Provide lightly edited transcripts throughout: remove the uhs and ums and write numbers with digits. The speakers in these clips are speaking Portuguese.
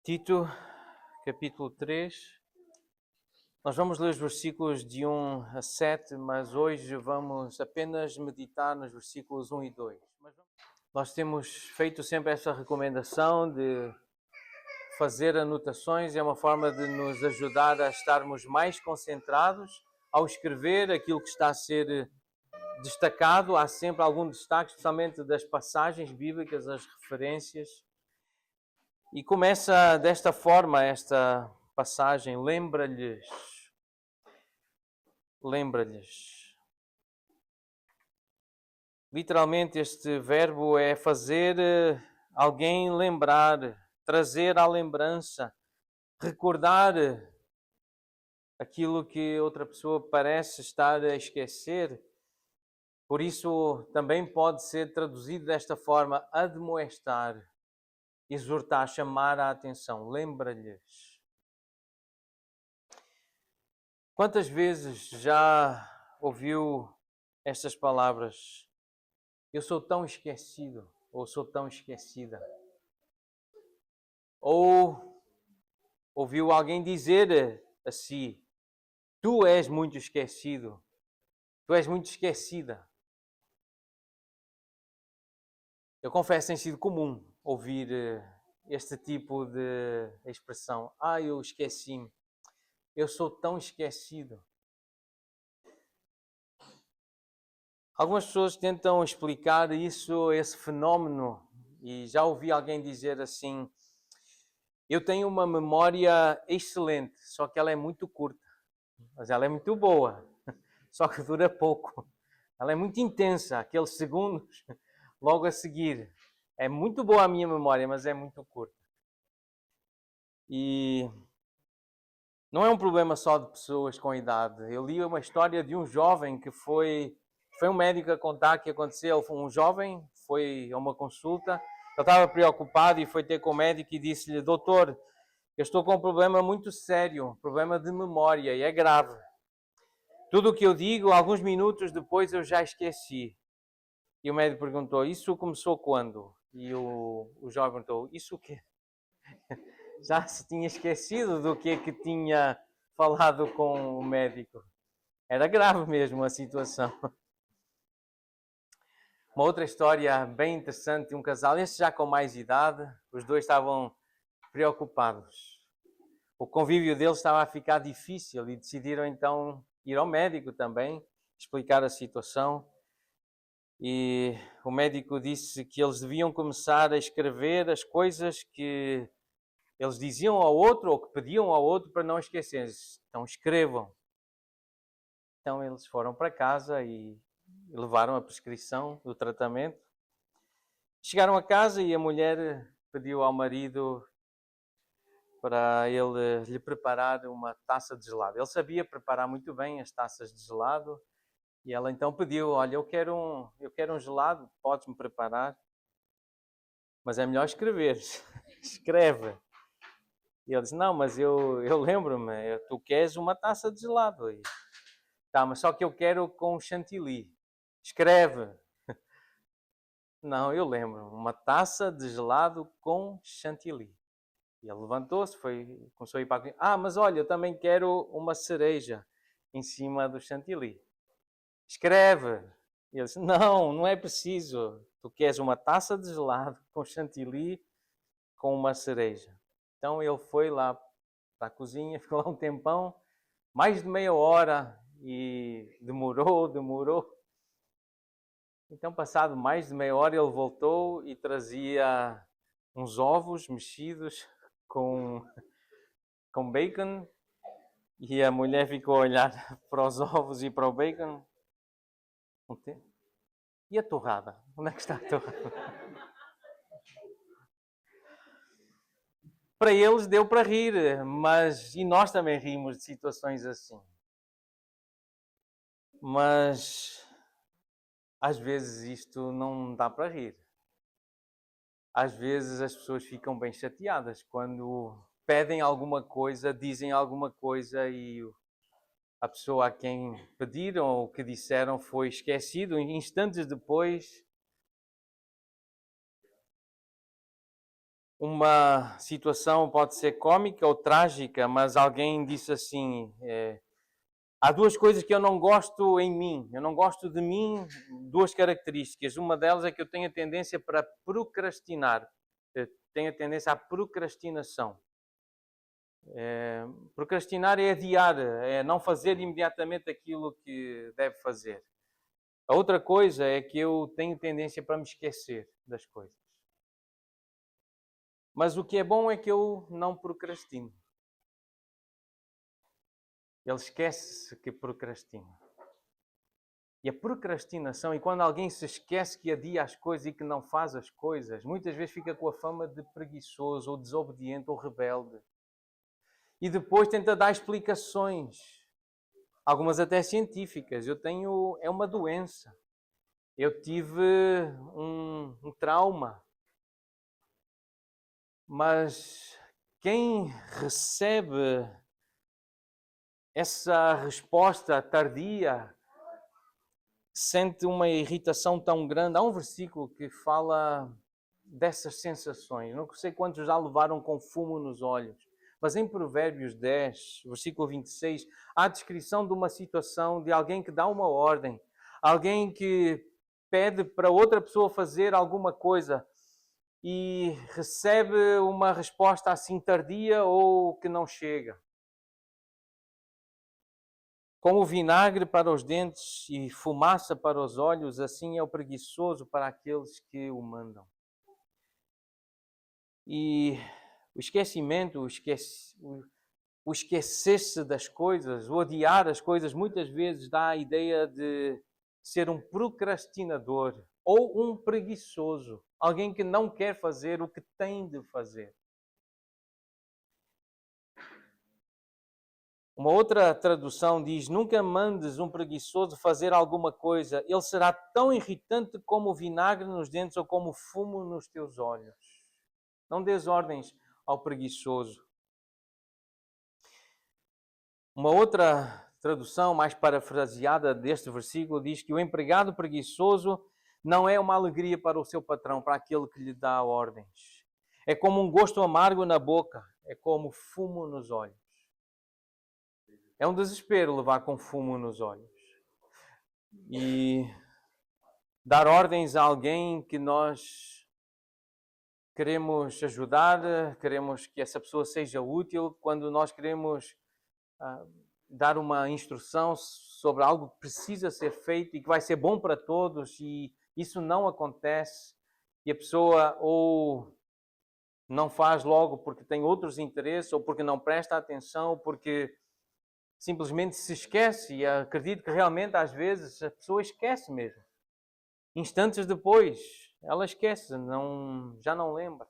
Tito, capítulo 3. Nós vamos ler os versículos de 1 a 7, mas hoje vamos apenas meditar nos versículos 1 e 2. Nós temos feito sempre essa recomendação de fazer anotações, é uma forma de nos ajudar a estarmos mais concentrados ao escrever aquilo que está a ser destacado. Há sempre algum destaque, especialmente das passagens bíblicas, as referências. E começa desta forma esta passagem: lembra-lhes. Literalmente este verbo é fazer alguém lembrar, trazer à lembrança, recordar aquilo que outra pessoa parece estar a esquecer. Por isso também pode ser traduzido desta forma: admoestar, exortar, chamar a atenção. Lembra-lhes. Quantas vezes já ouviu estas palavras? Eu sou tão esquecido, ou sou tão esquecida. Ou ouviu alguém dizer a si: tu és muito esquecido, tu és muito esquecida. Eu confesso, tem sido comum ouvir este tipo de expressão. Eu esqueci-me. Eu sou tão esquecido. Algumas pessoas tentam explicar isso, esse fenómeno, e já ouvi alguém dizer assim: eu tenho uma memória excelente, só que ela é muito curta, mas ela é muito boa, só que dura pouco. Ela é muito intensa, aqueles segundos logo a seguir. É muito boa a minha memória, mas é muito curta. E não é um problema só de pessoas com idade. Eu li uma história de um jovem que foi um médico a contar que aconteceu. Um jovem foi a uma consulta, ele estava preocupado e foi ter com o médico e disse-lhe: doutor, eu estou com um problema muito sério, um problema de memória, e é grave. Tudo o que eu digo, alguns minutos depois eu já esqueci. E o médico perguntou: isso começou quando? E o jovem perguntou: isso o quê? Já se tinha esquecido do que é que tinha falado com o médico. Era grave mesmo a situação. Uma outra história bem interessante de um casal, este já com mais idade, os dois estavam preocupados. O convívio deles estava a ficar difícil e decidiram então ir ao médico também, explicar a situação. E o médico disse que eles deviam começar a escrever as coisas que eles diziam ao outro ou que pediam ao outro para não esquecerem. Então escrevam. Então eles foram para casa e levaram a prescrição do tratamento. Chegaram a casa e a mulher pediu ao marido para ele lhe preparar uma taça de gelado. Ele sabia preparar muito bem as taças de gelado e ela então pediu: olha, eu quero um gelado, podes-me preparar? Mas é melhor escrever. Escreve. E ele disse: não, mas eu lembro-me, tu queres uma taça de gelado. E, tá, mas só que eu quero com chantilly. Escreve. Não, eu lembro, uma taça de gelado com chantilly. E ele levantou-se, começou a ir para a cozinha. Mas olha, eu também quero uma cereja em cima do chantilly. Escreve. E ele disse: não, não é preciso. Tu queres uma taça de gelado com chantilly com uma cereja. Então ele foi lá para a cozinha, ficou lá um tempão, mais de meia hora, e demorou. Então, passado mais de meia hora, ele voltou e trazia uns ovos mexidos com bacon, e a mulher ficou a olhar para os ovos e para o bacon. E a torrada? Onde é que está a torrada? Para eles deu para rir, e nós também rimos de situações assim. Mas às vezes isto não dá para rir. Às vezes as pessoas ficam bem chateadas quando pedem alguma coisa, dizem alguma coisa e a pessoa a quem pediram ou que disseram foi esquecido. Instantes depois Uma situação pode ser cómica ou trágica, mas alguém disse assim: há duas coisas que eu não gosto em mim. Eu não gosto de mim, duas características. Uma delas é que eu tenho a tendência para procrastinar. Eu tenho a tendência à procrastinação. Procrastinar é adiar, é não fazer imediatamente aquilo que deve fazer. A outra coisa é que eu tenho tendência para me esquecer das coisas. Mas o que é bom é que eu não procrastino. Ele esquece que procrastina. E a procrastinação, e quando alguém se esquece que adia as coisas e que não faz as coisas, muitas vezes fica com a fama de preguiçoso, ou desobediente, ou rebelde. E depois tenta dar explicações, algumas até científicas. É uma doença. Eu tive um trauma. Mas quem recebe essa resposta tardia sente uma irritação tão grande. Há um versículo que fala dessas sensações. Não sei quantos já levaram com fumo nos olhos, mas em Provérbios 10, versículo 26, há a descrição de uma situação de alguém que dá uma ordem, alguém que pede para outra pessoa fazer alguma coisa e recebe uma resposta assim tardia ou que não chega. Como vinagre para os dentes e fumaça para os olhos, assim é o preguiçoso para aqueles que o mandam. E o esquecimento, o esquecer-se das coisas, o odiar as coisas, muitas vezes dá a ideia de ser um procrastinador ou um preguiçoso, alguém que não quer fazer o que tem de fazer. Uma outra tradução diz: nunca mandes um preguiçoso fazer alguma coisa, ele será tão irritante como o vinagre nos dentes ou como o fumo nos teus olhos. Não dês ordens ao preguiçoso. Uma outra tradução, mais parafraseada deste versículo, diz que o empregado preguiçoso não é uma alegria para o seu patrão, para aquele que lhe dá ordens. É como um gosto amargo na boca, é como fumo nos olhos. É um desespero levar com fumo nos olhos. E dar ordens a alguém que nós queremos ajudar, queremos que essa pessoa seja útil, quando nós queremos dar uma instrução sobre algo que precisa ser feito e que vai ser bom para todos, e isso não acontece, e a pessoa ou não faz logo porque tem outros interesses, ou porque não presta atenção, ou porque simplesmente se esquece, e acredito que realmente às vezes a pessoa esquece mesmo. Instantes depois, ela esquece, já não lembra.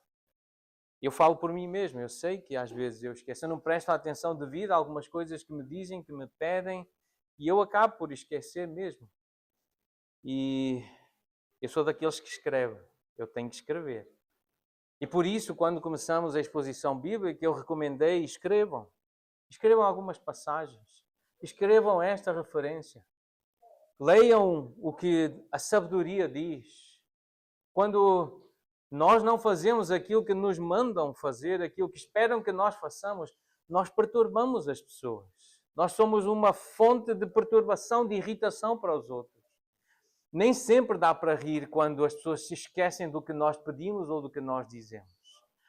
Eu falo por mim mesmo, eu sei que às vezes eu esqueço, eu não presto atenção devida a algumas coisas que me dizem, que me pedem, e eu acabo por esquecer mesmo. E eu sou daqueles que escrevem, eu tenho que escrever. E por isso, quando começamos a exposição bíblica, eu recomendei: escrevam algumas passagens, escrevam esta referência, leiam o que a sabedoria diz. Quando nós não fazemos aquilo que nos mandam fazer, aquilo que esperam que nós façamos, nós perturbamos as pessoas. Nós somos uma fonte de perturbação, de irritação para os outros. Nem sempre dá para rir quando as pessoas se esquecem do que nós pedimos ou do que nós dizemos.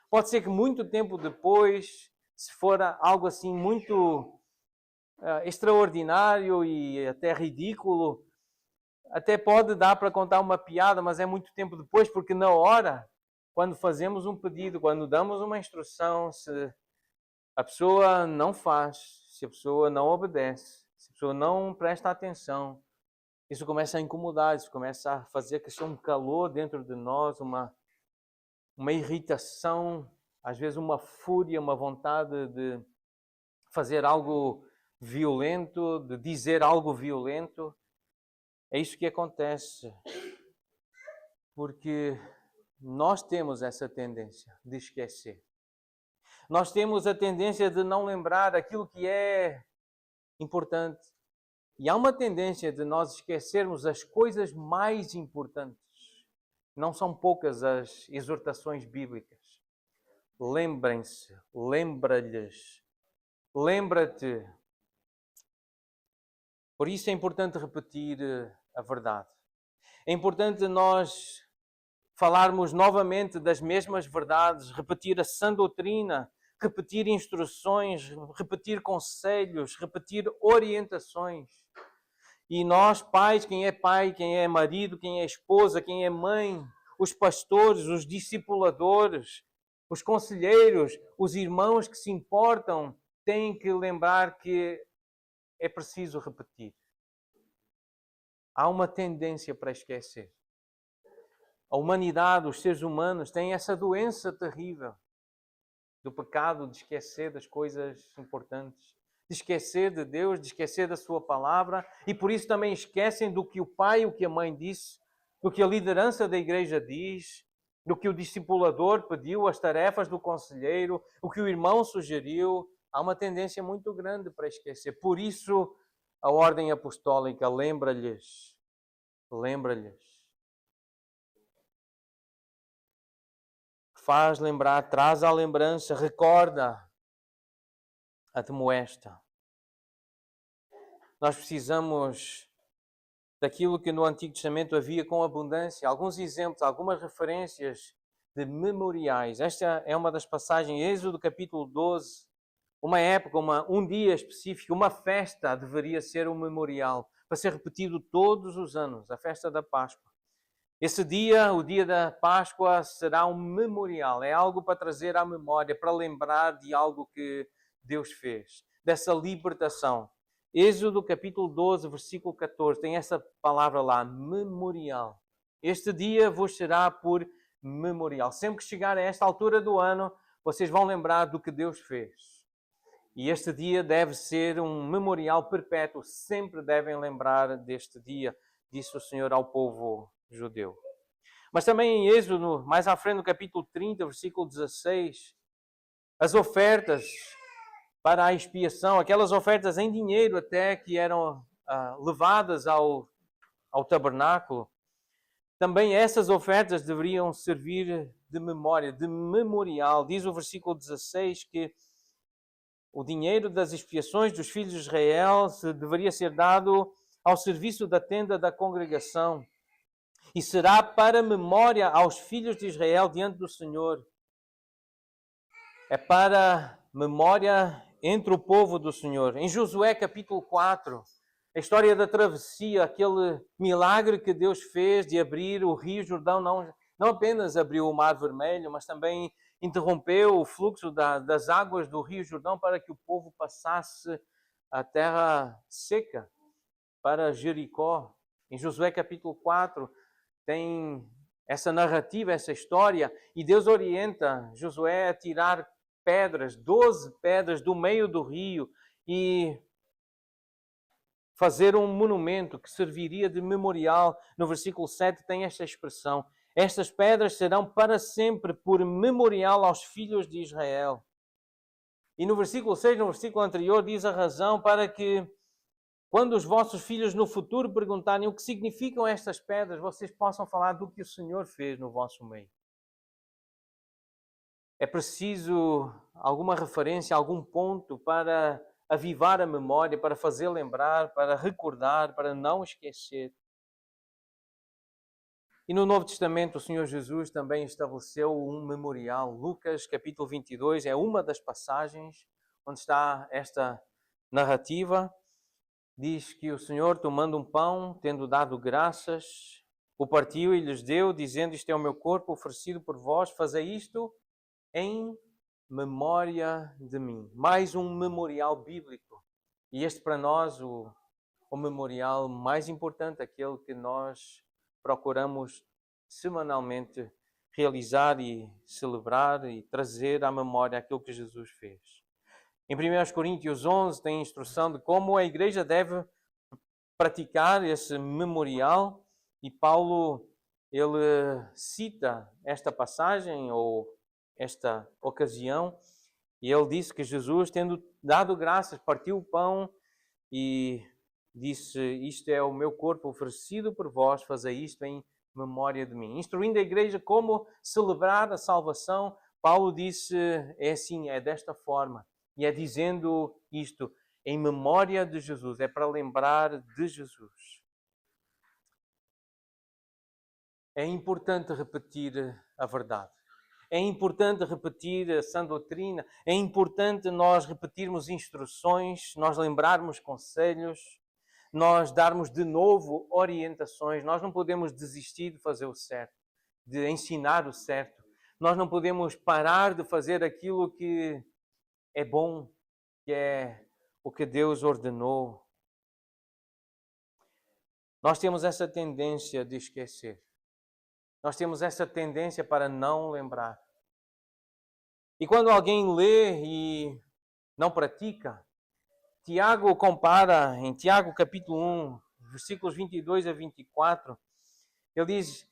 Pode ser que muito tempo depois, se for algo assim muito extraordinário e até ridículo, até pode dar para contar uma piada, mas é muito tempo depois, porque na hora, quando fazemos um pedido, quando damos uma instrução, se a pessoa não faz, se a pessoa não obedece, se a pessoa não presta atenção, isso começa a incomodar, isso começa a fazer que seja um calor dentro de nós, uma irritação, às vezes uma fúria, uma vontade de fazer algo violento, de dizer algo violento. É isso que acontece, porque nós temos essa tendência de esquecer. Nós temos a tendência de não lembrar aquilo que é importante. E há uma tendência de nós esquecermos as coisas mais importantes. Não são poucas as exortações bíblicas. lembrem-se, lembra-lhes, lembra-te. Por isso é importante repetir a verdade. É importante nós falarmos novamente das mesmas verdades, repetir a sã doutrina, repetir instruções, repetir conselhos, repetir orientações. E nós, pais, quem é pai, quem é marido, quem é esposa, quem é mãe, os pastores, os discipuladores, os conselheiros, os irmãos que se importam, têm que lembrar que é preciso repetir. Há uma tendência para esquecer. A humanidade, os seres humanos, têm essa doença terrível do pecado de esquecer das coisas importantes, de esquecer de Deus, de esquecer da sua palavra, e por isso também esquecem do que o pai e o que a mãe disse, do que a liderança da igreja diz, do que o discipulador pediu, as tarefas do conselheiro, o que o irmão sugeriu. Há uma tendência muito grande para esquecer. Por isso, a ordem apostólica lembra-lhes. Faz lembrar, traz à lembrança, recorda, admoesta. Nós precisamos daquilo que no Antigo Testamento havia com abundância. Alguns exemplos, algumas referências de memoriais. Esta é uma das passagens, Êxodo capítulo 12. Uma época, um dia específico, uma festa deveria ser um memorial, para ser repetido todos os anos, a festa da Páscoa. Esse dia, o dia da Páscoa, será um memorial. É algo para trazer à memória, para lembrar de algo que Deus fez, dessa libertação. Êxodo capítulo 12, versículo 14, tem essa palavra lá, memorial. Este dia vos será por memorial. Sempre que chegar a esta altura do ano, vocês vão lembrar do que Deus fez. E este dia deve ser um memorial perpétuo. Sempre devem lembrar deste dia, disse o Senhor ao povo judeu. Mas também em Êxodo, mais à frente no capítulo 30, versículo 16, as ofertas para a expiação, aquelas ofertas em dinheiro até que eram levadas ao tabernáculo, também essas ofertas deveriam servir de memória, de memorial. Diz o versículo 16 que o dinheiro das expiações dos filhos de Israel deveria ser dado ao serviço da tenda da congregação e será para memória aos filhos de Israel diante do Senhor. É para memória entre o povo do Senhor. Em Josué capítulo 4, a história da travessia, aquele milagre que Deus fez de abrir o Rio Jordão, não apenas abriu o Mar Vermelho, mas também interrompeu o fluxo das águas do Rio Jordão para que o povo passasse a terra seca para Jericó. Em Josué capítulo 4 tem essa narrativa, essa história, e Deus orienta Josué a tirar pedras, 12 pedras do meio do rio e fazer um monumento que serviria de memorial. No versículo 7 tem esta expressão: estas pedras serão para sempre por memorial aos filhos de Israel. E no versículo 6, no versículo anterior, diz a razão para que quando os vossos filhos no futuro perguntarem o que significam estas pedras, vocês possam falar do que o Senhor fez no vosso meio. É preciso alguma referência, algum ponto para avivar a memória, para fazer lembrar, para recordar, para não esquecer. E no Novo Testamento o Senhor Jesus também estabeleceu um memorial. Lucas capítulo 22 é uma das passagens onde está esta narrativa. Diz que o Senhor, tomando um pão, tendo dado graças, o partiu e lhes deu, dizendo: isto é o meu corpo oferecido por vós, fazei isto em memória de mim. Mais um memorial bíblico. E este para nós, o memorial mais importante, aquele que nós procuramos semanalmente realizar e celebrar e trazer à memória aquilo que Jesus fez. Em 1 Coríntios 11 tem instrução de como a igreja deve praticar esse memorial, e Paulo ele cita esta passagem ou esta ocasião, e ele disse que Jesus, tendo dado graças, partiu o pão e disse: isto é o meu corpo oferecido por vós, fazei isto em memória de mim. Instruindo a igreja como celebrar a salvação, Paulo disse, é assim, é desta forma. E é dizendo isto, em memória de Jesus, é para lembrar de Jesus. É importante repetir a verdade. É importante repetir a sã doutrina. É importante nós repetirmos instruções, nós lembrarmos conselhos, nós darmos de novo orientações. Nós não podemos desistir de fazer o certo, de ensinar o certo. Nós não podemos parar de fazer aquilo que é bom, que é o que Deus ordenou. Nós temos essa tendência de esquecer. Nós temos essa tendência para não lembrar. E quando alguém lê e não pratica, Tiago compara em Tiago capítulo 1, versículos 22 a 24, ele diz,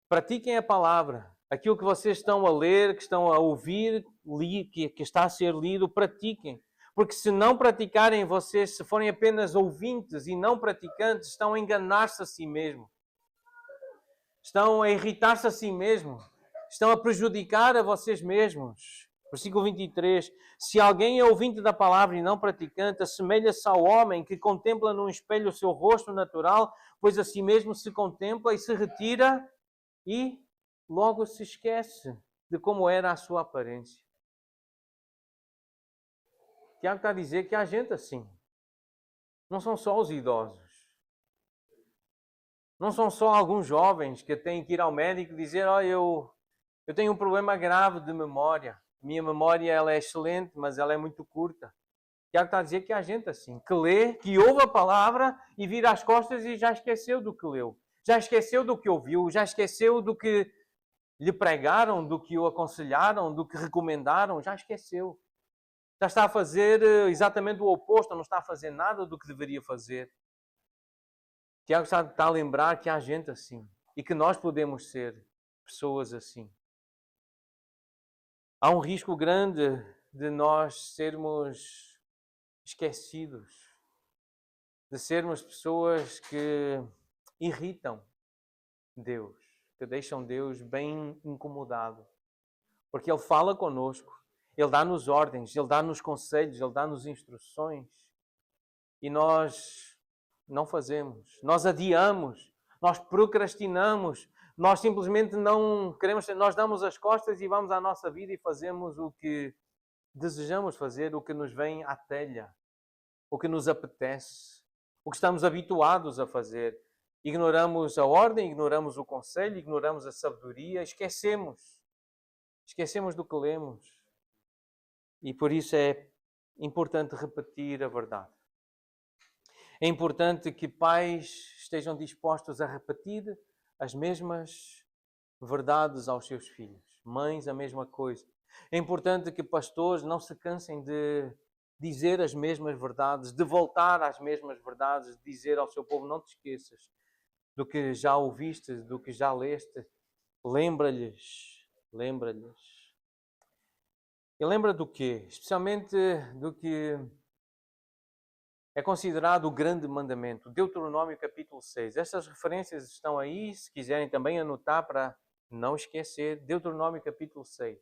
pratiquem a palavra. Aquilo que vocês estão a ler, que estão a ouvir, que está a ser lido, pratiquem. Porque se não praticarem vocês, se forem apenas ouvintes e não praticantes, estão a enganar-se a si mesmo. Estão a irritar-se a si mesmo. Estão a prejudicar a vocês mesmos. Versículo 23. Se alguém é ouvinte da palavra e não praticante, assemelha-se ao homem que contempla num espelho o seu rosto natural, pois a si mesmo se contempla e se retira e logo se esquece de como era a sua aparência. Tiago está a dizer que há gente assim. Não são só os idosos. Não são só alguns jovens que têm que ir ao médico e dizer, eu tenho um problema grave de memória. Minha memória ela é excelente, mas ela é muito curta. Tiago está a dizer que há gente assim, que lê, que ouve a palavra e vira as costas e já esqueceu do que leu. Já esqueceu do que ouviu, já esqueceu do que lhe pregaram, do que o aconselharam, do que recomendaram, já esqueceu. Já está a fazer exatamente o oposto, não está a fazer nada do que deveria fazer. Tiago está a lembrar que há gente assim e que nós podemos ser pessoas assim. Há um risco grande de nós sermos esquecidos, de sermos pessoas que irritam Deus, que deixam Deus bem incomodado. Porque Ele fala conosco, Ele dá-nos ordens, Ele dá-nos conselhos, Ele dá-nos instruções e nós não fazemos, nós adiamos, nós procrastinamos, nós simplesmente não queremos, nós damos as costas e vamos à nossa vida e fazemos o que desejamos fazer, o que nos vem à telha, o que nos apetece, o que estamos habituados a fazer. Ignoramos a ordem, ignoramos o conselho, ignoramos a sabedoria, esquecemos do que lemos. E por isso é importante repetir a verdade. É importante que pais estejam dispostos a repetir as mesmas verdades aos seus filhos. Mães, a mesma coisa. É importante que pastores não se cansem de dizer as mesmas verdades, de voltar às mesmas verdades, de dizer ao seu povo, não te esqueças do que já ouviste, do que já leste. Lembra-lhes. E lembra do quê? Especialmente do que é considerado o grande mandamento, Deuteronômio capítulo 6. Estas referências estão aí, se quiserem também anotar para não esquecer. Deuteronômio capítulo 6.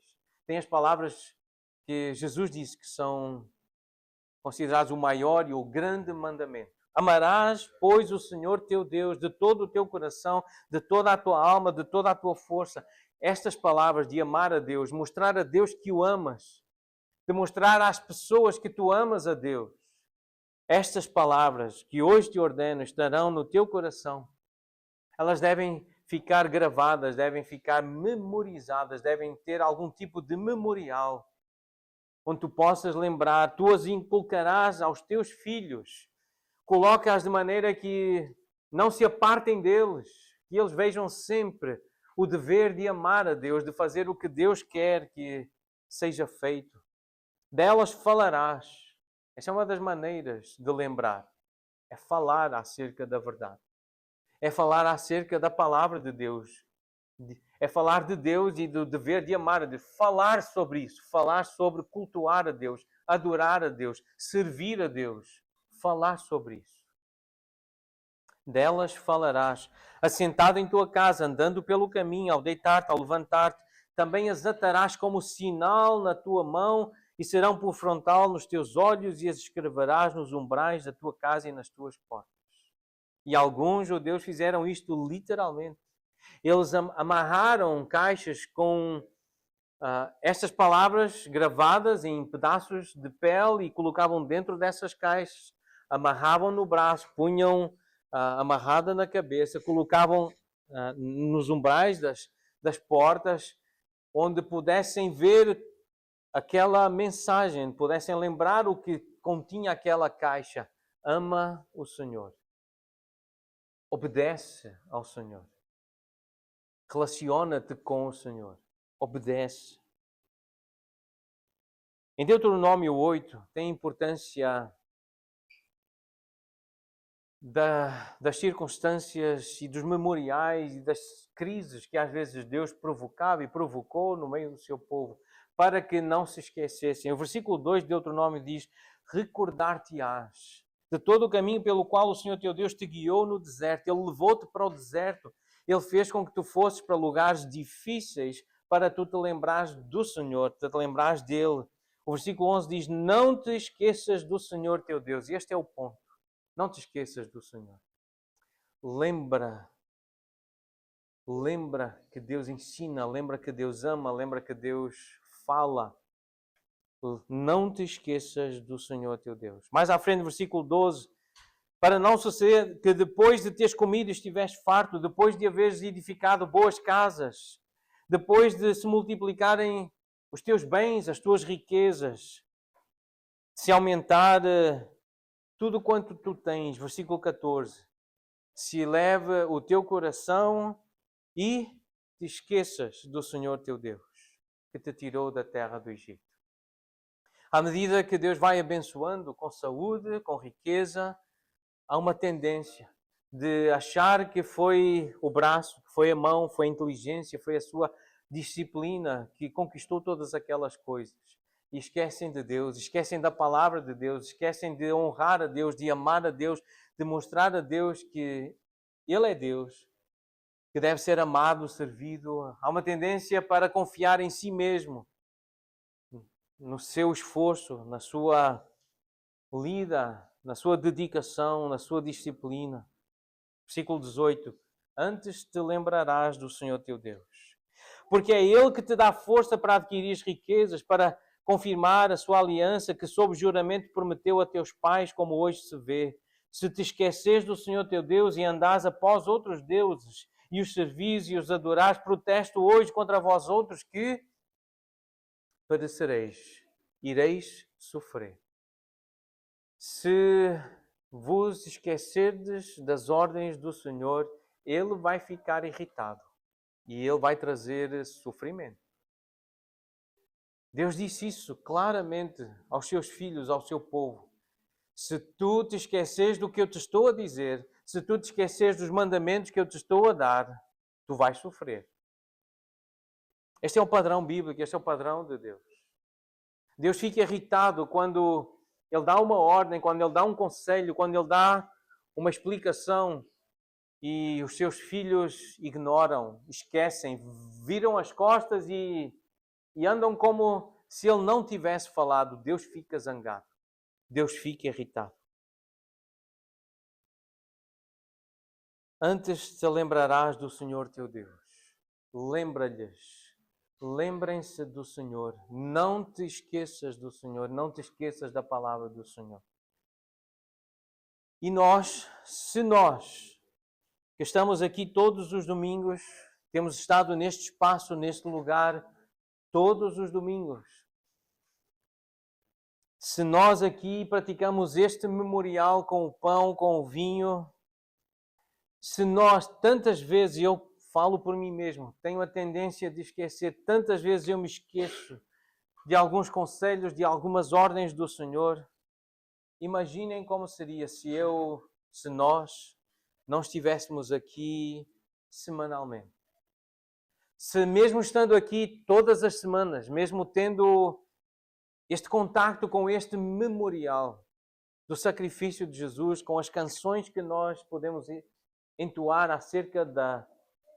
Tem as palavras que Jesus disse que são considerados o maior e o grande mandamento. Amarás, pois, o Senhor teu Deus de todo o teu coração, de toda a tua alma, de toda a tua força. Estas palavras de amar a Deus, mostrar a Deus que o amas, de mostrar às pessoas que tu amas a Deus. Estas palavras que hoje te ordeno estarão no teu coração. Elas devem ficar gravadas, devem ficar memorizadas, devem ter algum tipo de memorial, onde tu possas lembrar, tu as inculcarás aos teus filhos. Coloca-as de maneira que não se apartem deles, que eles vejam sempre o dever de amar a Deus, de fazer o que Deus quer que seja feito. Delas falarás. Essa é uma das maneiras de lembrar. É falar acerca da verdade. É falar acerca da palavra de Deus. É falar de Deus e do dever de amar a Deus. Falar sobre isso. Falar sobre cultuar a Deus, adorar a Deus, servir a Deus. Falar sobre isso. Delas falarás, assentado em tua casa, andando pelo caminho, ao deitar-te, ao levantar-te, também as atarás como sinal na tua mão e serão por frontal nos teus olhos e as escreverás nos umbrais da tua casa e nas tuas portas. E alguns judeus fizeram isto literalmente. Eles amarraram caixas com estas palavras gravadas em pedaços de pele e colocavam dentro dessas caixas, amarravam no braço, punham amarrada na cabeça, colocavam nos umbrais das portas, onde pudessem ver aquela mensagem, pudessem lembrar o que continha aquela caixa. Ama o Senhor. Obedece ao Senhor. Relaciona-te com o Senhor. Obedece. Em Deuteronômio 8 tem importância das circunstâncias e dos memoriais e das crises que às vezes Deus provocava e provocou no meio do seu povo, para que não se esquecessem. O versículo 2 de Deuteronômio diz: recordar-te-ás de todo o caminho pelo qual o Senhor teu Deus te guiou no deserto. Ele levou-te para o deserto. Ele fez com que tu fosses para lugares difíceis para tu te lembrares do Senhor, te lembrares dele. O versículo 11 diz: não te esqueças do Senhor teu Deus. E este é o ponto. Não te esqueças do Senhor. Lembra que Deus ensina, lembra que Deus ama, lembra que Deus fala. Não te esqueças do Senhor teu Deus. Mais à frente, versículo 12. Para não suceder que depois de teres comido e estiveste farto, depois de haveres edificado boas casas, depois de se multiplicarem os teus bens, as tuas riquezas, se aumentar tudo quanto tu tens, versículo 14, se eleve o teu coração e te esqueças do Senhor teu Deus, que te tirou da terra do Egito. À medida que Deus vai abençoando com saúde, com riqueza, há uma tendência de achar que foi o braço, que foi a mão, foi a inteligência, foi a sua disciplina que conquistou todas aquelas coisas. E esquecem de Deus, esquecem da palavra de Deus, esquecem de honrar a Deus, de amar a Deus, de mostrar a Deus que Ele é Deus, que deve ser amado, servido. Há uma tendência para confiar em si mesmo, no seu esforço, na sua lida, na sua dedicação, na sua disciplina. Versículo 18. Antes te lembrarás do Senhor teu Deus, porque é Ele que te dá força para adquirir as riquezas, para confirmar a sua aliança que sob juramento prometeu a teus pais, como hoje se vê. Se te esqueceres do Senhor teu Deus e andares após outros deuses e os servis e os adorares, protesto hoje contra vós outros que padecereis, ireis sofrer. Se vos esquecerdes das ordens do Senhor, Ele vai ficar irritado e Ele vai trazer sofrimento. Deus disse isso claramente aos seus filhos, ao seu povo. Se tu te esqueceres do que eu te estou a dizer, se tu te esqueceres dos mandamentos que eu te estou a dar, tu vais sofrer. Este é o padrão bíblico, este é o padrão de Deus. Deus fica irritado quando Ele dá uma ordem, quando Ele dá um conselho, quando Ele dá uma explicação e os seus filhos ignoram, esquecem, viram as costas e andam como se Ele não tivesse falado. Deus fica zangado. Deus fica irritado. Antes te lembrarás do Senhor teu Deus. Lembrem-se do Senhor. Não te esqueças do Senhor. Não te esqueças da palavra do Senhor. E se nós, que estamos aqui todos os domingos, temos estado neste espaço, neste lugar, todos os domingos, se nós aqui praticamos este memorial com o pão, com o vinho, se nós tantas vezes, eu falo por mim mesmo, tenho a tendência de esquecer, tantas vezes eu me esqueço de alguns conselhos, de algumas ordens do Senhor. Imaginem como seria se nós não estivéssemos aqui semanalmente. Se mesmo estando aqui todas as semanas, mesmo tendo este contacto com este memorial do sacrifício de Jesus, com as canções que nós podemos entoar acerca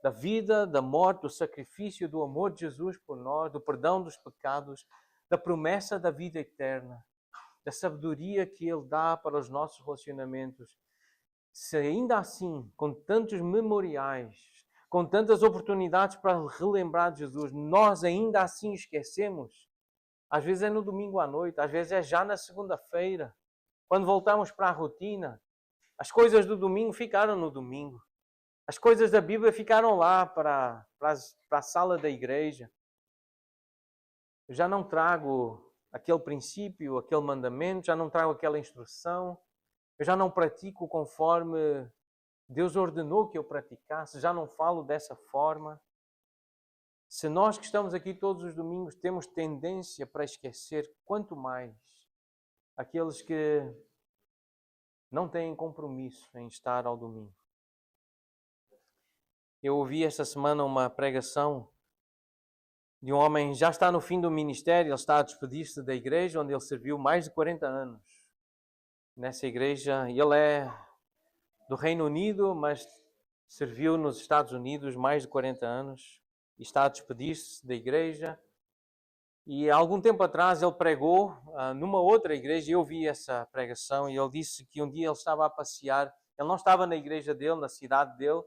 da vida, da morte, do sacrifício, do amor de Jesus por nós, do perdão dos pecados, da promessa da vida eterna, da sabedoria que Ele dá para os nossos relacionamentos. Se ainda assim, com tantos memoriais, com tantas oportunidades para relembrar de Jesus, nós ainda assim esquecemos, às vezes é no domingo à noite, às vezes é já na segunda-feira, quando voltamos para a rotina, as coisas do domingo ficaram no domingo. As coisas da Bíblia ficaram lá para a sala da igreja. Eu já não trago aquele princípio, aquele mandamento, já não trago aquela instrução. Eu já não pratico conforme Deus ordenou que eu praticasse. Já não falo dessa forma. Se nós que estamos aqui todos os domingos temos tendência para esquecer, quanto mais aqueles que não têm compromisso em estar ao domingo. Eu ouvi esta semana uma pregação de um homem, já está no fim do ministério, ele está a despedir-se da igreja onde ele serviu mais de 40 anos. Nessa igreja, ele é do Reino Unido, mas serviu nos Estados Unidos mais de 40 anos e está a despedir-se da igreja. E há algum tempo atrás ele pregou numa outra igreja, e eu vi essa pregação, e ele disse que um dia ele estava a passear, ele não estava na igreja dele, na cidade dele,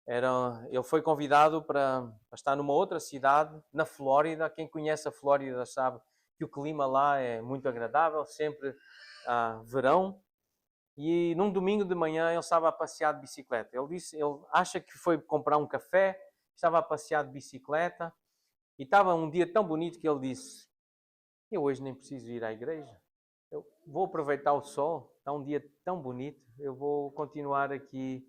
ele foi convidado para estar numa outra cidade, na Flórida. Quem conhece a Flórida sabe que o clima lá é muito agradável, sempre verão. E num domingo de manhã ele estava a passear de bicicleta. Ele acha que foi comprar um café, estava a passear de bicicleta e estava um dia tão bonito que ele disse: eu hoje nem preciso ir à igreja, eu vou aproveitar o sol, está um dia tão bonito, eu vou continuar aqui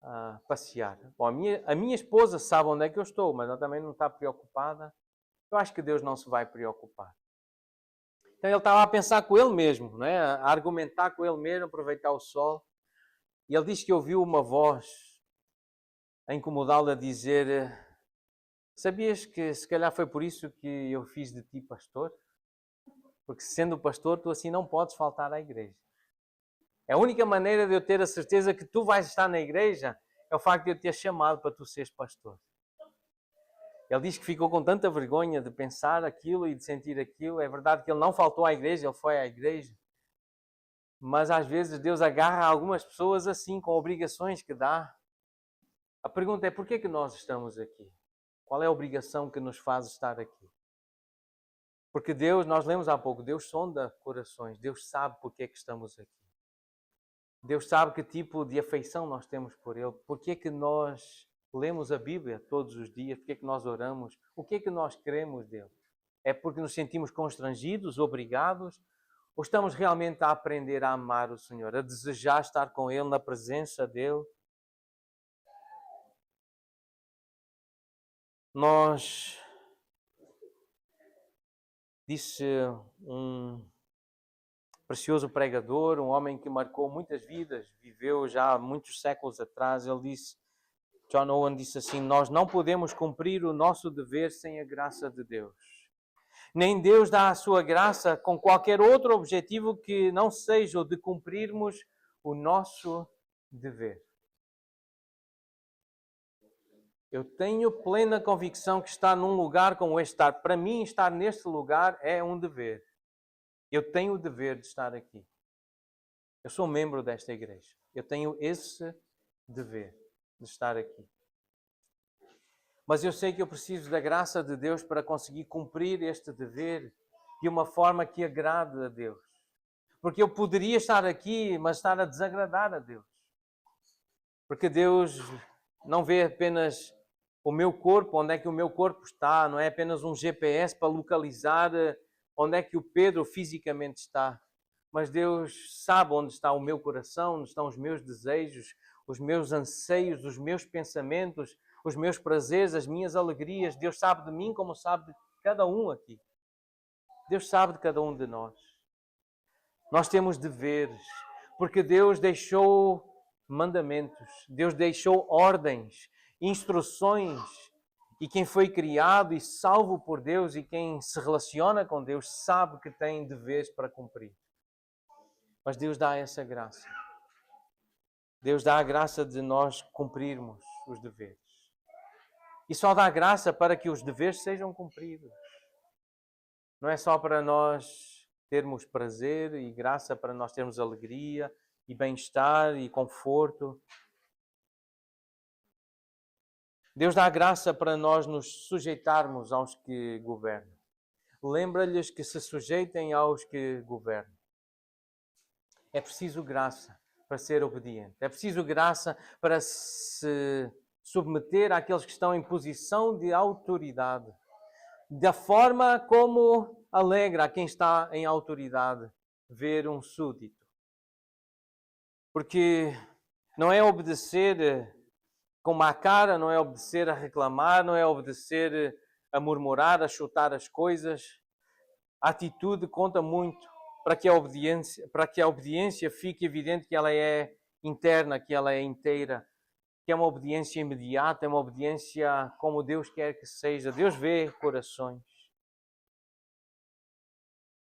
a passear. Bom, a minha esposa sabe onde é que eu estou, mas ela também não está preocupada. Eu acho que Deus não se vai preocupar. Então ele estava a pensar com ele mesmo, não é? A argumentar com ele mesmo, aproveitar o sol. E ele diz que ouviu uma voz a incomodá-lo, a dizer: sabias que se calhar foi por isso que eu fiz de ti pastor? Porque sendo pastor, tu assim não podes faltar à igreja. A única maneira de eu ter a certeza que tu vais estar na igreja é o facto de eu ter chamado para tu seres pastor. Ele diz que ficou com tanta vergonha de pensar aquilo e de sentir aquilo. É verdade que ele não faltou à igreja, ele foi à igreja. Mas às vezes Deus agarra algumas pessoas assim, com obrigações que dá. A pergunta é: por que nós estamos aqui? Qual é a obrigação que nos faz estar aqui? Porque Deus, nós lemos há pouco, Deus sonda corações. Deus sabe por que estamos aqui. Deus sabe que tipo de afeição nós temos por Ele. Por que nós lemos a Bíblia todos os dias? Por que nós oramos? O que é que nós queremos dele? É porque nos sentimos constrangidos, obrigados? Ou estamos realmente a aprender a amar o Senhor, a desejar estar com Ele, na presença dEle? Disse um precioso pregador, um homem que marcou muitas vidas, viveu já há muitos séculos atrás, John Owen disse assim: nós não podemos cumprir o nosso dever sem a graça de Deus. Nem Deus dá a sua graça com qualquer outro objetivo que não seja o de cumprirmos o nosso dever. Eu tenho plena convicção que estar num lugar como este, para mim estar neste lugar é um dever. Eu tenho o dever de estar aqui. Eu sou membro desta igreja. Eu tenho esse dever de estar aqui. Mas eu sei que eu preciso da graça de Deus para conseguir cumprir este dever de uma forma que agrade a Deus. Porque eu poderia estar aqui, mas estar a desagradar a Deus. Porque Deus não vê apenas o meu corpo, onde é que o meu corpo está, não é apenas um GPS para localizar onde é que o Pedro fisicamente está. Mas Deus sabe onde está o meu coração, onde estão os meus desejos, os meus anseios, os meus pensamentos, os meus prazeres, as minhas alegrias. Deus sabe de mim como sabe de cada um aqui. Deus sabe de cada um de nós. Nós temos deveres, porque Deus deixou mandamentos, Deus deixou ordens, instruções, e quem foi criado e salvo por Deus e quem se relaciona com Deus sabe que tem deveres para cumprir. Mas Deus dá essa graça. Deus dá a graça de nós cumprirmos os deveres. E só dá graça para que os deveres sejam cumpridos. Não é só para nós termos prazer e graça, para nós termos alegria e bem-estar e conforto. Deus dá graça para nós nos sujeitarmos aos que governam. Lembra-lhes que se sujeitem aos que governam. É preciso graça para ser obediente. É preciso graça para se submeter àqueles que estão em posição de autoridade. Da forma como alegra a quem está em autoridade ver um súdito. Porque não é obedecer com má cara, não é obedecer a reclamar, não é obedecer a murmurar, a chutar as coisas. A atitude conta muito para que a obediência fique evidente que ela é interna, que ela é inteira, que é uma obediência imediata, é uma obediência como Deus quer que seja. Deus vê corações.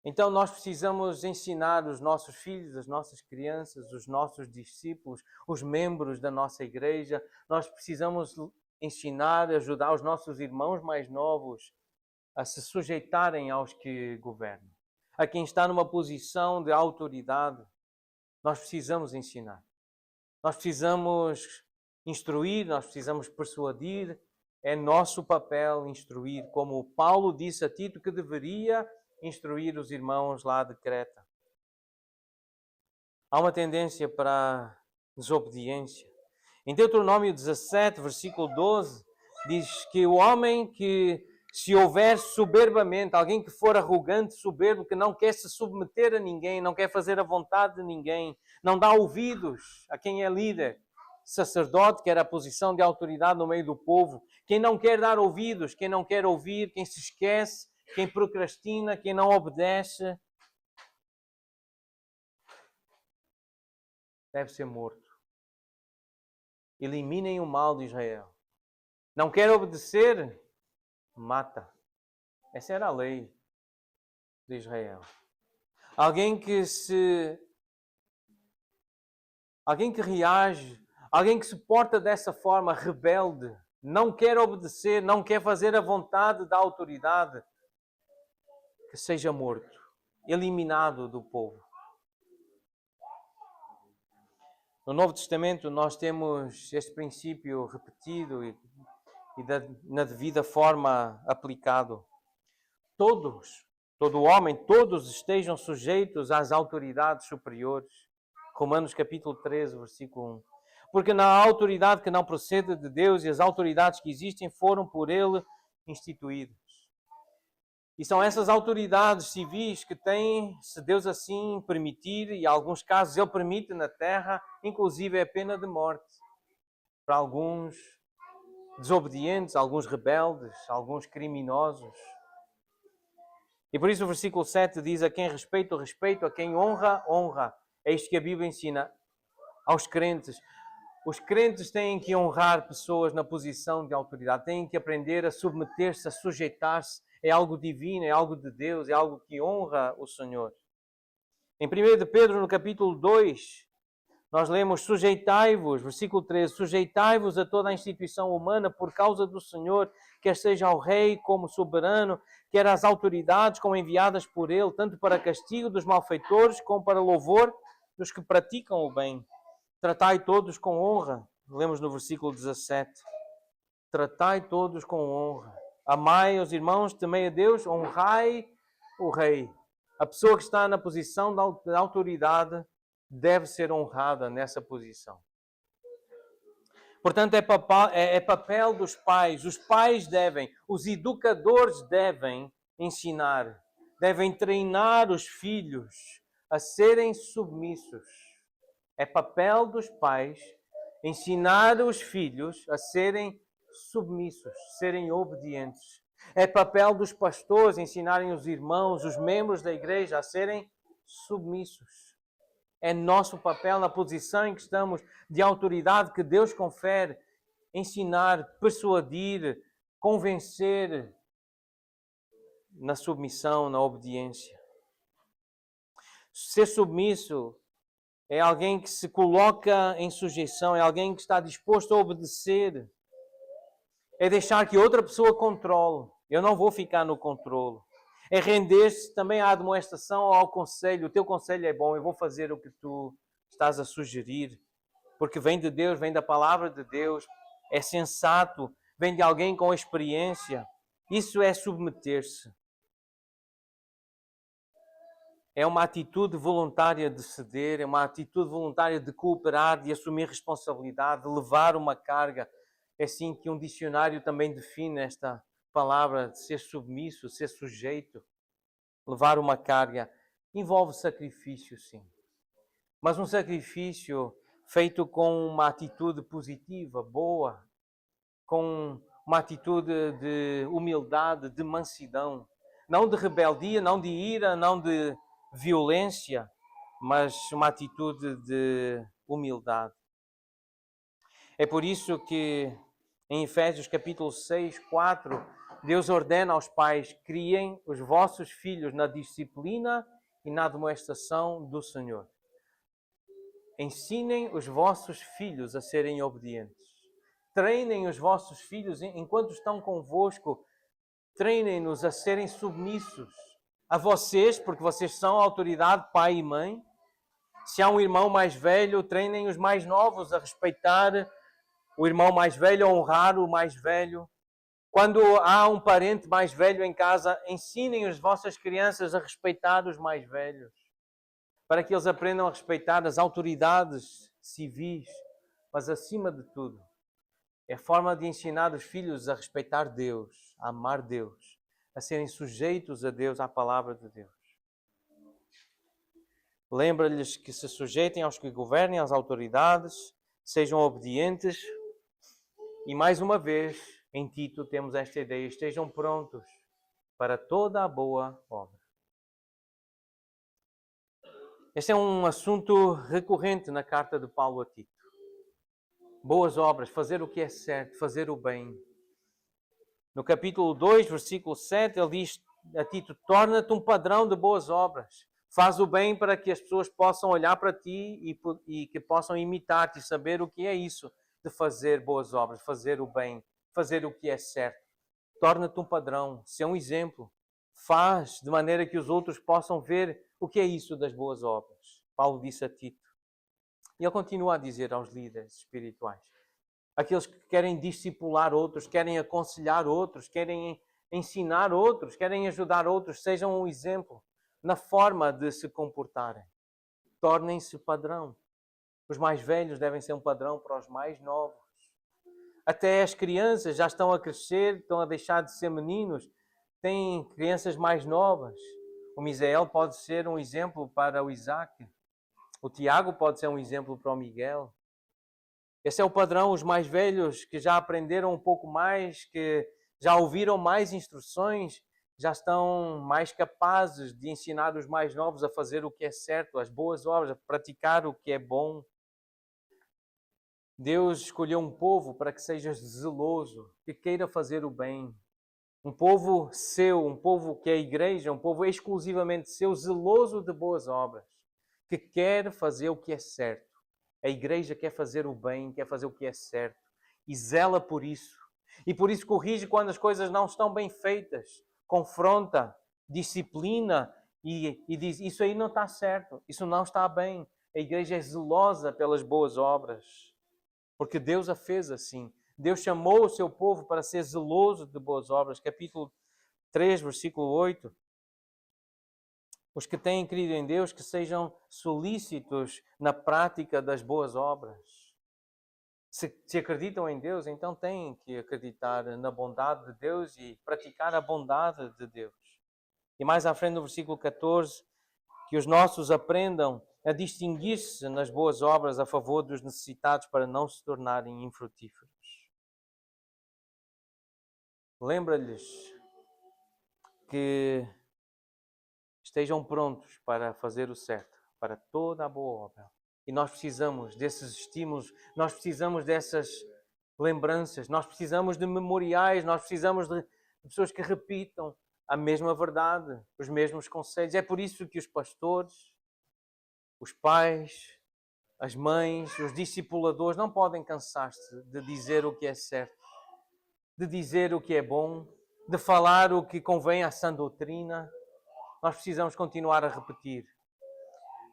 Então nós precisamos ensinar os nossos filhos, as nossas crianças, os nossos discípulos, os membros da nossa igreja. Nós precisamos ensinar, ajudar os nossos irmãos mais novos a se sujeitarem aos que governam. A quem está numa posição de autoridade, nós precisamos ensinar. Nós precisamos instruir, nós precisamos persuadir. É nosso papel instruir, como Paulo disse a Tito que deveria instruir os irmãos lá de Creta. Há uma tendência para a desobediência. Em Deuteronômio 17, versículo 12, diz que o homem que se houver soberbamente, alguém que for arrogante, soberbo, que não quer se submeter a ninguém, não quer fazer a vontade de ninguém, não dá ouvidos a quem é líder, sacerdote, que era a posição de autoridade no meio do povo, quem não quer dar ouvidos, quem não quer ouvir, quem se esquece, quem procrastina, quem não obedece, deve ser morto. Eliminem o mal de Israel. Não quer obedecer? Mata. Essa era a lei de Israel. Alguém que reage, alguém que se porta dessa forma rebelde, não quer obedecer, não quer fazer a vontade da autoridade, que seja morto, eliminado do povo. No Novo Testamento nós temos este princípio repetido e na devida forma aplicado. Todo homem, todos estejam sujeitos às autoridades superiores. Romanos capítulo 13, versículo 1. Porque na autoridade que não procede de Deus e as autoridades que existem foram por Ele instituídas. E são essas autoridades civis que têm, se Deus assim permitir, e em alguns casos Ele permite na terra, inclusive a pena de morte para alguns desobedientes, alguns rebeldes, alguns criminosos. E por isso o versículo 7 diz: a quem respeito, respeito, a quem honra, honra. É isto que a Bíblia ensina aos crentes. Os crentes têm que honrar pessoas na posição de autoridade, têm que aprender a submeter-se, a sujeitar-se. É algo divino, é algo de Deus, é algo que honra o Senhor. Em 1 de Pedro, no capítulo 2, nós lemos: sujeitai-vos, versículo 13, sujeitai-vos a toda a instituição humana por causa do Senhor, quer seja ao rei como soberano, quer às autoridades como enviadas por ele, tanto para castigo dos malfeitores como para louvor dos que praticam o bem. Tratai todos com honra. Lemos no versículo 17. Tratai todos com honra. Amai os irmãos, temei a Deus, honrai o rei. A pessoa que está na posição da autoridade deve ser honrada nessa posição. Portanto, é papel dos pais. Os pais devem, os educadores devem ensinar, devem treinar os filhos a serem submissos. É papel dos pais ensinar os filhos a serem submissos, serem obedientes. É papel dos pastores ensinarem os irmãos, os membros da igreja a serem submissos. É nosso papel, na posição em que estamos, de autoridade que Deus confere, ensinar, persuadir, convencer na submissão, na obediência. Ser submisso é alguém que se coloca em sujeição, é alguém que está disposto a obedecer. É deixar que outra pessoa controle. Eu não vou ficar no controle. É render-se também à admoestação ou ao conselho. O teu conselho é bom, eu vou fazer o que tu estás a sugerir. Porque vem de Deus, vem da palavra de Deus. É sensato, vem de alguém com experiência. Isso é submeter-se. É uma atitude voluntária de ceder, é uma atitude voluntária de cooperar, de assumir responsabilidade, de levar uma carga. É assim que um dicionário também define esta palavra de ser submisso, ser sujeito. Levar uma carga envolve sacrifício, sim. Mas um sacrifício feito com uma atitude positiva, boa, com uma atitude de humildade, de mansidão. Não de rebeldia, não de ira, não de violência, mas uma atitude de humildade. É por isso que em Efésios capítulo 6, 4, Deus ordena aos pais: criem os vossos filhos na disciplina e na admoestação do Senhor. Ensinem os vossos filhos a serem obedientes. Treinem os vossos filhos enquanto estão convosco. Treinem-nos a serem submissos a vocês, porque vocês são a autoridade, pai e mãe. Se há um irmão mais velho, treinem os mais novos a respeitar o irmão mais velho, a honrar o mais velho. Quando há um parente mais velho em casa, ensinem as vossas crianças a respeitar os mais velhos, para que eles aprendam a respeitar as autoridades civis, mas acima de tudo, é a forma de ensinar os filhos a respeitar Deus, a amar Deus, a serem sujeitos a Deus, à palavra de Deus. Lembra-lhes que se sujeitem aos que governem, às autoridades, sejam obedientes. E mais uma vez, em Tito temos esta ideia: estejam prontos para toda a boa obra. Este é um assunto recorrente na carta de Paulo a Tito. Boas obras, fazer o que é certo, fazer o bem. No capítulo 2, versículo 7, ele diz a Tito: torna-te um padrão de boas obras. Faz o bem para que as pessoas possam olhar para ti e que possam imitar-te e saber o que é isso de fazer boas obras, fazer o bem, fazer o que é certo. Torna-te um padrão, ser um exemplo. Faz de maneira que os outros possam ver o que é isso das boas obras. Paulo disse a Tito. E ele continua a dizer aos líderes espirituais, aqueles que querem discipular outros, querem aconselhar outros, querem ensinar outros, querem ajudar outros, sejam um exemplo na forma de se comportarem. Tornem-se padrão. Os mais velhos devem ser um padrão para os mais novos. Até as crianças já estão a crescer, estão a deixar de ser meninos, têm crianças mais novas. O Misael pode ser um exemplo para o Isaac. O Tiago pode ser um exemplo para o Miguel. Esse é o padrão, os mais velhos que já aprenderam um pouco mais, que já ouviram mais instruções, já estão mais capazes de ensinar os mais novos a fazer o que é certo, as boas obras, a praticar o que é bom. Deus escolheu um povo para que seja zeloso, que queira fazer o bem. Um povo seu, um povo que é a igreja, um povo exclusivamente seu, zeloso de boas obras, que quer fazer o que é certo. A igreja quer fazer o bem, quer fazer o que é certo e zela por isso. E por isso corrige quando as coisas não estão bem feitas, confronta, disciplina e diz: isso aí não está certo, isso não está bem. A igreja é zelosa pelas boas obras, porque Deus a fez assim. Deus chamou o seu povo para ser zeloso de boas obras. Capítulo 3, versículo 8. Os que têm crido em Deus, que sejam solícitos na prática das boas obras. Se acreditam em Deus, então têm que acreditar na bondade de Deus e praticar a bondade de Deus. E mais à frente, no versículo 14, que os nossos aprendam a distinguir-se nas boas obras a favor dos necessitados para não se tornarem infrutíferos. Lembra-lhes que estejam prontos para fazer o certo, para toda a boa obra. E nós precisamos desses estímulos, nós precisamos dessas lembranças, nós precisamos de memoriais, nós precisamos de pessoas que repitam a mesma verdade, os mesmos conselhos. É por isso que os pastores, os pais, as mães, os discipuladores não podem cansar-se de dizer o que é certo, de dizer o que é bom, de falar o que convém à sã doutrina. Nós precisamos continuar a repetir.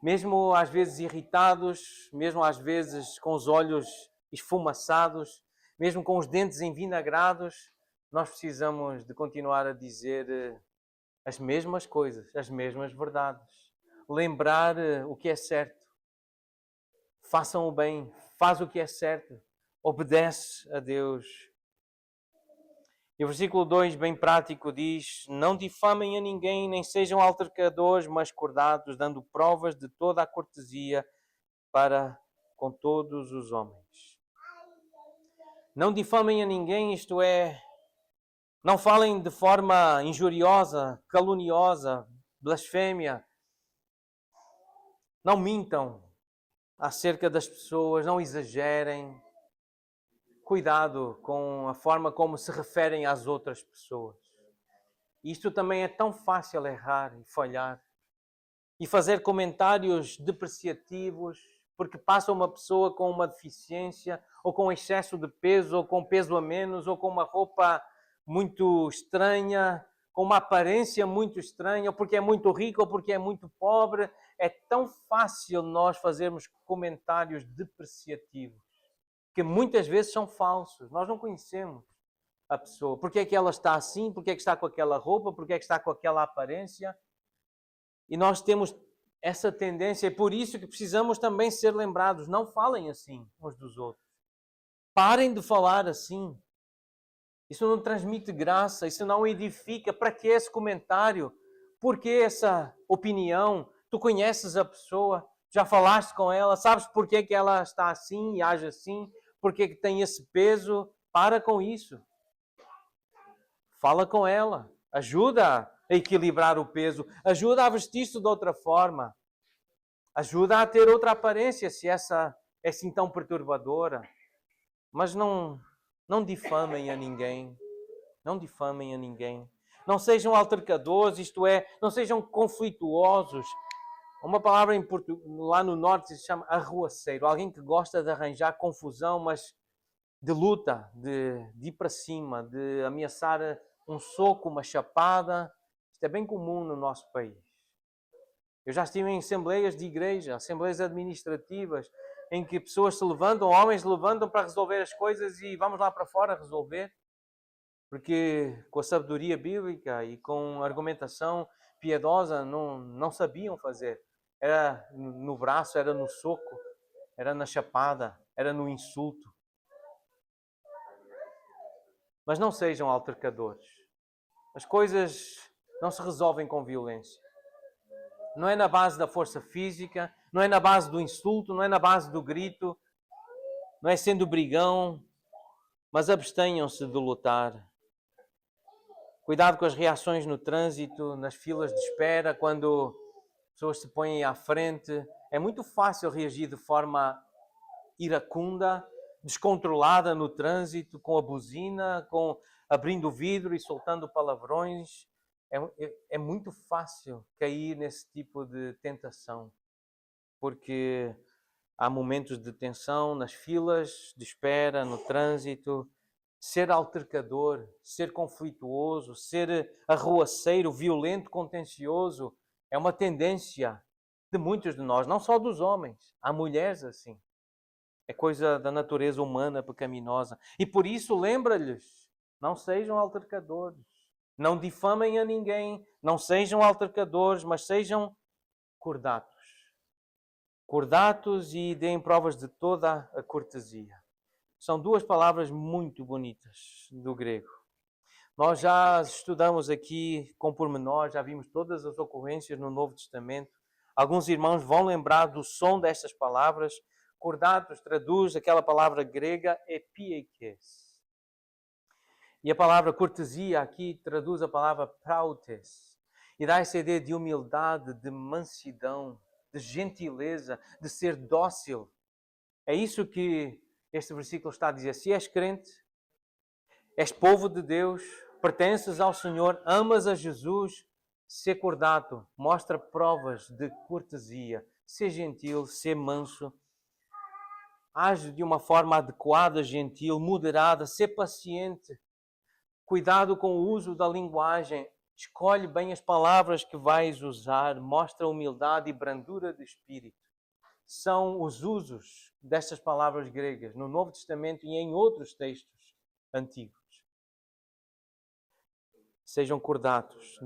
Mesmo às vezes irritados, mesmo às vezes com os olhos esfumaçados, mesmo com os dentes envinagrados, nós precisamos de continuar a dizer as mesmas coisas, as mesmas verdades. Lembrar o que é certo. Façam o bem, faz o que é certo, obedece a Deus. E o versículo 2, bem prático, diz: não difamem a ninguém, nem sejam altercadores, mas cordatos, dando provas de toda a cortesia para com todos os homens. Não difamem a ninguém, isto é, não falem de forma injuriosa, caluniosa, blasfémia. Não mintam acerca das pessoas, não exagerem. Cuidado com a forma como se referem às outras pessoas. Isto também é tão fácil errar e falhar. E fazer comentários depreciativos, porque passa uma pessoa com uma deficiência, ou com excesso de peso, ou com peso a menos, ou com uma roupa muito estranha, com uma aparência muito estranha, ou porque é muito rico, ou porque é muito pobre. É tão fácil nós fazermos comentários depreciativos, que muitas vezes são falsos. Nós não conhecemos a pessoa. Porque é que ela está assim? Porque é que está com aquela roupa? Porque é que está com aquela aparência? E nós temos essa tendência, é por isso que precisamos também ser lembrados. Não falem assim uns dos outros. Parem de falar assim. Isso não transmite graça, isso não edifica. Para que esse comentário? Por que essa opinião? Tu conheces a pessoa, já falaste com ela, sabes porque é que ela está assim e age assim? Porque é que tem esse peso? Para com isso. Fala com ela. Ajuda a equilibrar o peso. Ajuda a vestir-se de outra forma. Ajuda a ter outra aparência, se essa é assim tão perturbadora. Mas não difamem a ninguém. Não difamem a ninguém. Não sejam altercadores, isto é, não sejam conflituosos. Uma palavra lá no norte se chama arruaceiro. Alguém que gosta de arranjar confusão, mas de luta, de ir para cima, de ameaçar um soco, uma chapada. Isto é bem comum no nosso país. Eu já estive em assembleias de igreja, assembleias administrativas, em que pessoas se levantam, homens se levantam para resolver as coisas e vamos lá para fora resolver. Porque com a sabedoria bíblica e com a argumentação piedosa não sabiam fazer. Era no braço, era no soco, era na chapada, era no insulto. Mas não sejam altercadores. As coisas não se resolvem com violência. Não é na base da força física, não é na base do insulto, não é na base do grito, não é sendo brigão, mas abstenham-se de lutar. Cuidado com as reações no trânsito, nas filas de espera, quando pessoas se põem à frente. É muito fácil reagir de forma iracunda, descontrolada no trânsito, com a buzina, abrindo o vidro e soltando palavrões. É muito fácil cair nesse tipo de tentação, porque há momentos de tensão nas filas de espera, no trânsito. Ser altercador, ser conflituoso, ser arruaceiro, violento, contencioso, é uma tendência de muitos de nós, não só dos homens. Há mulheres assim. É coisa da natureza humana pecaminosa. E por isso lembra-lhes, não sejam altercadores. Não difamem a ninguém, não sejam altercadores, mas sejam cordatos. Cordatos e deem provas de toda a cortesia. São duas palavras muito bonitas do grego. Nós já estudamos aqui com pormenor, já vimos todas as ocorrências no Novo Testamento. Alguns irmãos vão lembrar do som destas palavras. Cordatos traduz aquela palavra grega epiekes. E a palavra cortesia aqui traduz a palavra prautes. E dá essa ideia de humildade, de mansidão, de gentileza, de ser dócil. É isso que este versículo está a dizer. Se és crente, és povo de Deus, pertences ao Senhor, amas a Jesus, ser cordato, mostra provas de cortesia, ser gentil, ser manso. age de uma forma adequada, gentil, moderada, ser paciente, cuidado com o uso da linguagem, escolhe bem as palavras que vais usar, mostra humildade e brandura de espírito. São os usos destas palavras gregas no Novo Testamento e em outros textos antigos. Sejam cordatos,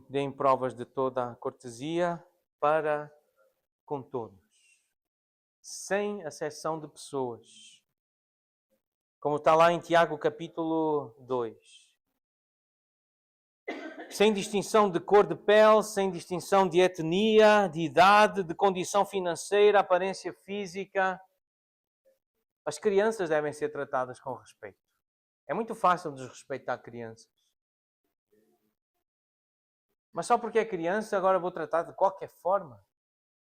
deem provas de toda a cortesia para com todos, sem exceção de pessoas. Como está lá em Tiago capítulo 2. Sem distinção de cor de pele, sem distinção de etnia, de idade, de condição financeira, aparência física. As crianças devem ser tratadas com respeito. É muito fácil desrespeitar crianças. Mas só porque é criança, agora vou tratar de qualquer forma.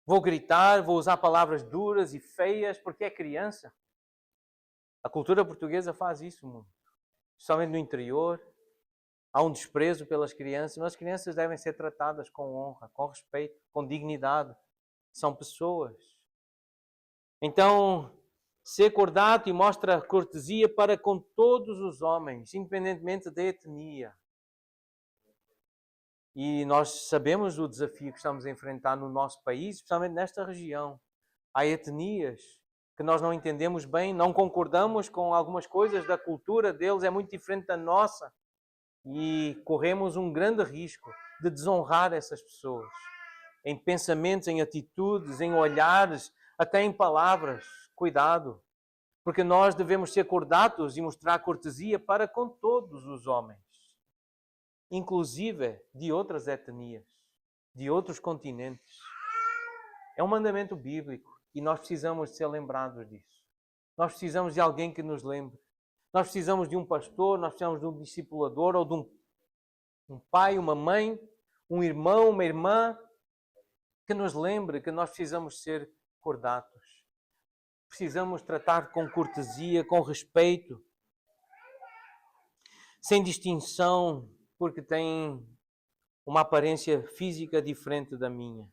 Vou gritar, vou usar palavras duras e feias porque é criança. A cultura portuguesa faz isso muito. Especialmente no interior. Há um desprezo pelas crianças, mas as crianças devem ser tratadas com honra, com respeito, com dignidade. São pessoas. Então, ser cordato e mostra cortesia para com todos os homens, independentemente da etnia. E nós sabemos o desafio que estamos a enfrentar no nosso país, especialmente nesta região. Há etnias que nós não entendemos bem, não concordamos com algumas coisas da cultura deles, é muito diferente da nossa. E corremos um grande risco de desonrar essas pessoas. Em pensamentos, em atitudes, em olhares, até em palavras. Cuidado. Porque nós devemos ser cordatos e mostrar cortesia para com todos os homens. Inclusive de outras etnias, de outros continentes. É um mandamento bíblico e nós precisamos de ser lembrados disso. Nós precisamos de alguém que nos lembre. Nós precisamos de um pastor, nós precisamos de um discipulador ou de um pai, uma mãe, um irmão, uma irmã que nos lembre que nós precisamos ser cordatos. Precisamos tratar com cortesia, com respeito, sem distinção, porque tem uma aparência física diferente da minha.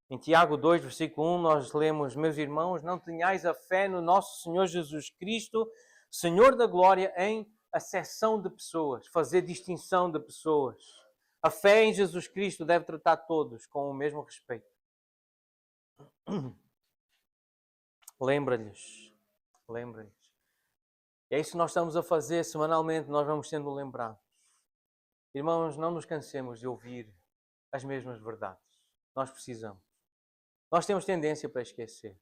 Em Tiago 2, versículo 1, nós lemos: meus irmãos, não tenhais a fé no nosso Senhor Jesus Cristo, Senhor da glória, em acessão de pessoas, fazer distinção de pessoas. A fé em Jesus Cristo deve tratar todos com o mesmo respeito. Lembra-lhes. É isso que nós estamos a fazer semanalmente, nós vamos sendo lembrados. Irmãos, não nos cansemos de ouvir as mesmas verdades. Nós precisamos. Nós temos tendência para esquecer.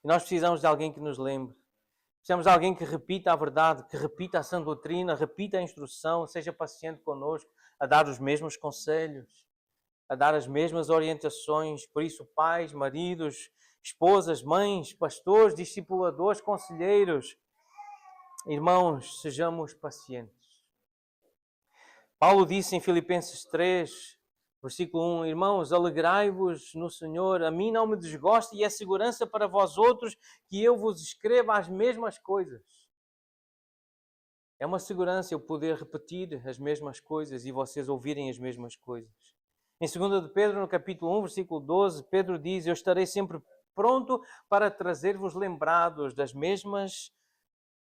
E nós precisamos de alguém que nos lembre. Precisamos de alguém que repita a verdade, que repita a sã doutrina, repita a instrução, seja paciente connosco, a dar os mesmos conselhos, a dar as mesmas orientações. Por isso, pais, maridos, esposas, mães, pastores, discipuladores, conselheiros, irmãos, sejamos pacientes. Paulo disse em Filipenses 3, versículo 1, irmãos, alegrai-vos no Senhor, a mim não me desgosta e é segurança para vós outros que eu vos escreva as mesmas coisas. É uma segurança eu poder repetir as mesmas coisas e vocês ouvirem as mesmas coisas. Em 2 de Pedro, no capítulo 1, versículo 12, Pedro diz, eu estarei sempre pronto para trazer-vos lembrados das mesmas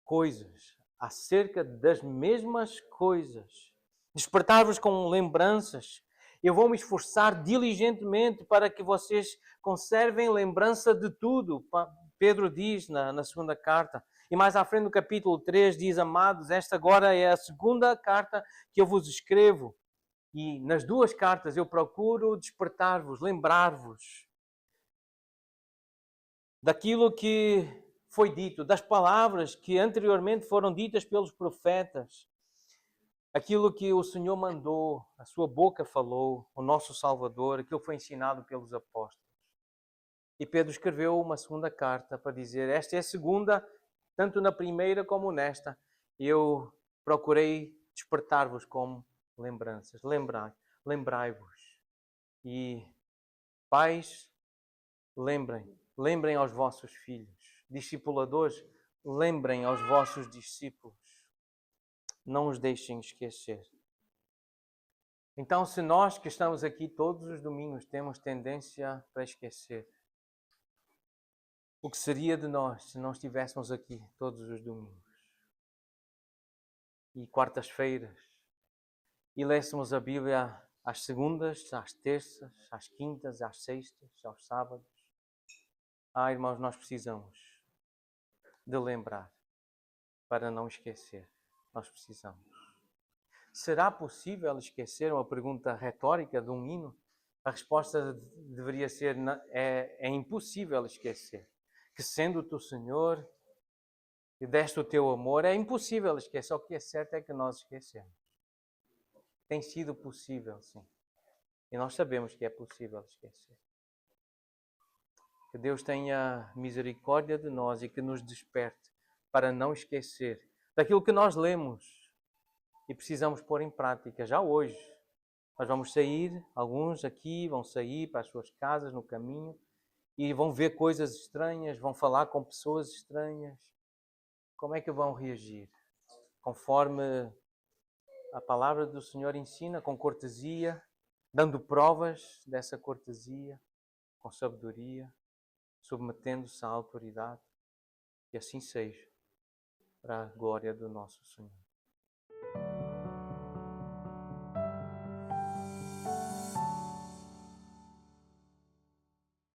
coisas, acerca das mesmas coisas. Despertar-vos com lembranças. Eu vou me esforçar diligentemente para que vocês conservem lembrança de tudo. Pedro diz na segunda carta. E mais à frente no capítulo 3 diz, amados, esta agora é a segunda carta que eu vos escrevo. E nas duas cartas eu procuro despertar-vos, lembrar-vos daquilo que foi dito, das palavras que anteriormente foram ditas pelos profetas. Aquilo que o Senhor mandou, a sua boca falou, o nosso Salvador, aquilo que foi ensinado pelos apóstolos. E Pedro escreveu uma segunda carta para dizer, esta é a segunda, tanto na primeira como nesta. Eu procurei despertar-vos como lembranças. Lembrai-vos. E pais, lembrem aos vossos filhos. Discipuladores, lembrem aos vossos discípulos. Não os deixem esquecer. Então, se nós que estamos aqui todos os domingos temos tendência para esquecer, o que seria de nós se não estivéssemos aqui todos os domingos e quartas-feiras e lêssemos a Bíblia às segundas, às terças, às quintas, às sextas, aos sábados. Irmãos, nós precisamos de lembrar para não esquecer. Nós precisamos. Será possível esquecer uma pergunta retórica de um hino? A resposta deveria ser: é impossível esquecer. Que sendo tu Senhor e deste o teu amor, é impossível esquecer. O que é certo é que nós esquecemos. Tem sido possível, sim. E nós sabemos que é possível esquecer. Que Deus tenha misericórdia de nós e que nos desperte para não esquecer daquilo que nós lemos e precisamos pôr em prática já hoje. Nós vamos sair, alguns aqui vão sair para as suas casas no caminho e vão ver coisas estranhas, vão falar com pessoas estranhas. Como é que vão reagir? Conforme a palavra do Senhor ensina, com cortesia, dando provas dessa cortesia, com sabedoria, submetendo-se à autoridade. Que assim seja, para a glória do nosso Senhor.